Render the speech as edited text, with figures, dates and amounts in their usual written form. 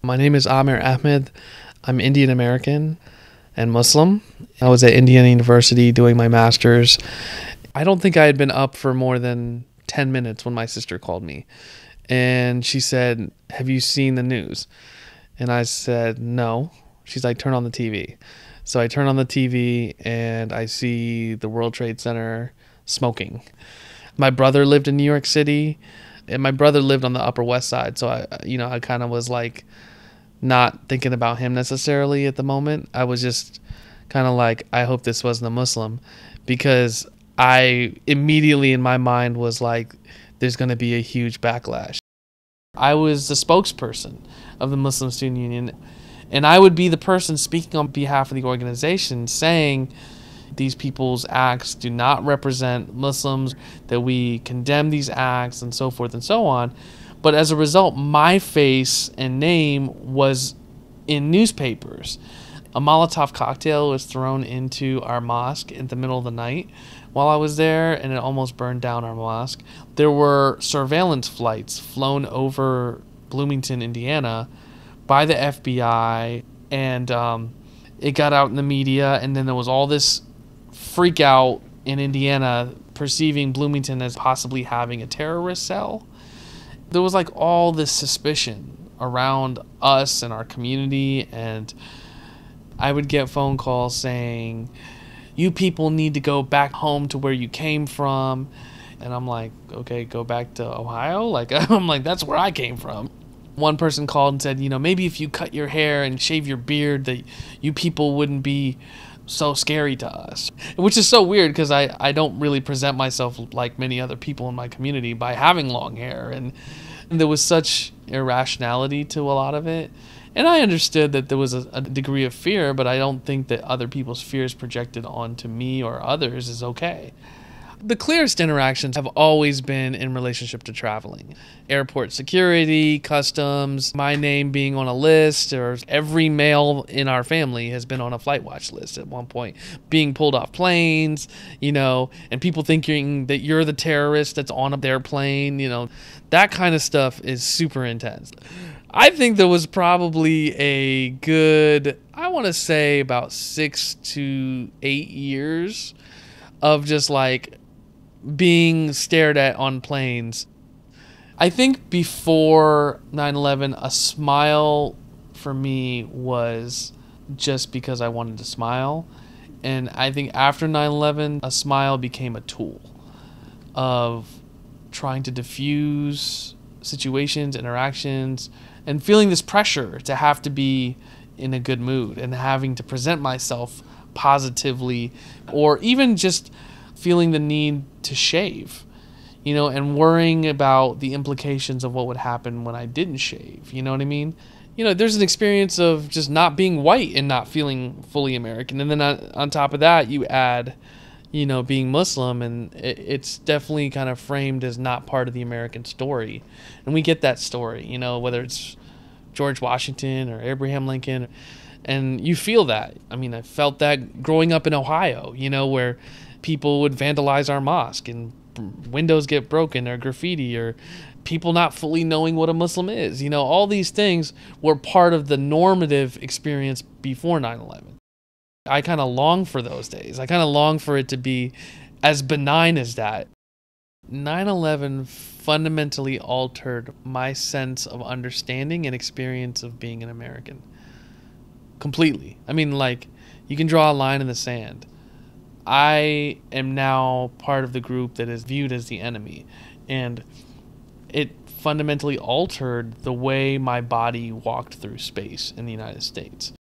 My name is Amer Ahmed. I'm Indian American and Muslim. I was at Indiana University doing my master's. I don't think I had been up for more than 10 minutes when my sister called me. And she said, "Have you seen the news?" And I said, "No." She's like, "Turn on the TV." So I turn on the TV and I see the World Trade Center smoking. My brother lived in New York City, and my brother lived on the Upper West Side. So I kind of was like not thinking about him necessarily at the moment. I was just kind of like, I hope this wasn't a Muslim, because I immediately in my mind was like, there's going to be a huge backlash. I was the spokesperson of the Muslim Student Union, and I would be the person speaking on behalf of the organization saying these people's acts do not represent Muslims, that we condemn these acts and so forth and so on. But as a result, my face and name was in newspapers. A Molotov cocktail was thrown into our mosque in the middle of the night while I was there, and it almost burned down our mosque. There were surveillance flights flown over Bloomington, Indiana by the FBI, and it got out in the media, and then there was all this freak out in Indiana perceiving Bloomington as possibly having a terrorist cell. There was like all this suspicion around us and our community, and I would get phone calls saying, "You people need to go back home to where you came from." And I'm like, okay, go back to Ohio? Like, I'm like, that's where I came from. One person called and said, maybe if you cut your hair and shave your beard, that you people wouldn't be so scary to us. Which is so weird, because I don't really present myself like many other people in my community by having long hair, and there was such irrationality to a lot of it. And I understood that there was a degree of fear, but I don't think that other people's fears projected onto me or others is okay. The clearest interactions have always been in relationship to traveling. Airport security, customs, my name being on a list, or every male in our family has been on a flight watch list at one point, being pulled off planes, and people thinking that you're the terrorist that's on their plane, that kind of stuff is super intense. I think there was probably a good, I want to say about 6 to 8 years of just like being stared at on planes. I think before 9/11, a smile for me was just because I wanted to smile. And I think after 9/11, a smile became a tool of trying to diffuse situations, interactions, and feeling this pressure to have to be in a good mood and having to present myself positively, or even just feeling the need to shave, and worrying about the implications of what would happen when I didn't shave. You know what I mean? There's an experience of just not being white and not feeling fully American. And then on top of that, you add, being Muslim, and it's definitely kind of framed as not part of the American story. And we get that story, whether it's George Washington or Abraham Lincoln. And you feel that. I mean, I felt that growing up in Ohio, where people would vandalize our mosque and windows get broken, or graffiti, or people not fully knowing what a Muslim is. All these things were part of the normative experience before 9/11. I kind of long for those days. I kind of long for it to be as benign as that. 9/11 fundamentally altered my sense of understanding and experience of being an American. Completely. I mean, like, you can draw a line in the sand. I am now part of the group that is viewed as the enemy, and it fundamentally altered the way my body walked through space in the United States.